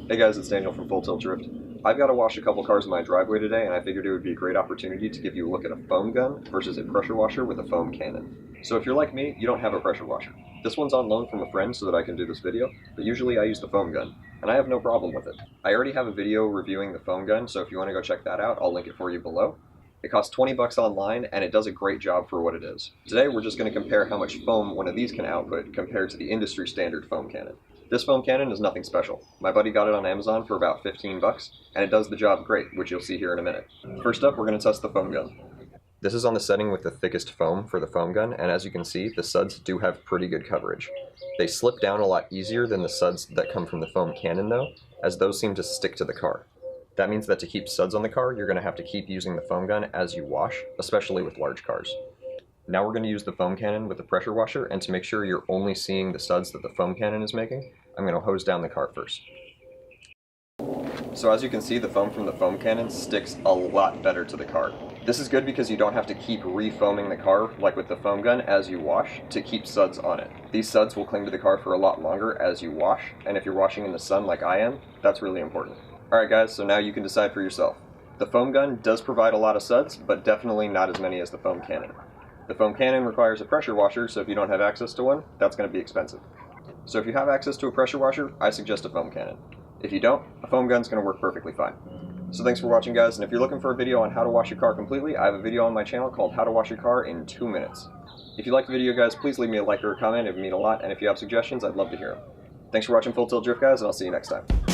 Hey guys, it's Daniel from Full Tilt Drift. I've got to wash a couple cars in my driveway today, and I figured it would be a great opportunity to give you a look at a foam gun versus a pressure washer with a foam cannon. So if you're like me, you don't have a pressure washer. This one's on loan from a friend so that I can do this video, but usually I use the foam gun, and I have no problem with it. I already have a video reviewing the foam gun, so if you want to go check that out, I'll link it for you below. It costs 20 bucks online, and it does a great job for what it is. Today we're just going to compare how much foam one of these can output compared to the industry standard foam cannon. This foam cannon is nothing special. My buddy got it on Amazon for about 15 bucks, and it does the job great, which you'll see here in a minute. First up, we're going to test the foam gun. This is on the setting with the thickest foam for the foam gun, and as you can see, the suds do have pretty good coverage. They slip down a lot easier than the suds that come from the foam cannon though, as those seem to stick to the car. That means that to keep suds on the car, you're going to have to keep using the foam gun as you wash, especially with large cars. Now we're going to use the foam cannon with the pressure washer, and to make sure you're only seeing the suds that the foam cannon is making, I'm going to hose down the car first. So as you can see, the foam from the foam cannon sticks a lot better to the car. This is good because you don't have to keep re-foaming the car like with the foam gun as you wash to keep suds on it. These suds will cling to the car for a lot longer as you wash, and if you're washing in the sun like I am, that's really important. Alright guys, so now you can decide for yourself. The foam gun does provide a lot of suds, but definitely not as many as the foam cannon. The foam cannon requires a pressure washer, so if you don't have access to one, that's going to be expensive. So if you have access to a pressure washer, I suggest a foam cannon. If you don't, a foam gun's going to work perfectly fine. So thanks for watching guys, and if you're looking for a video on how to wash your car completely, I have a video on my channel called How to Wash Your Car in 2 minutes. If you like the video guys, please leave me a like or a comment, it would mean a lot, and if you have suggestions, I'd love to hear them. Thanks for watching Full Tilt Drift guys, and I'll see you next time.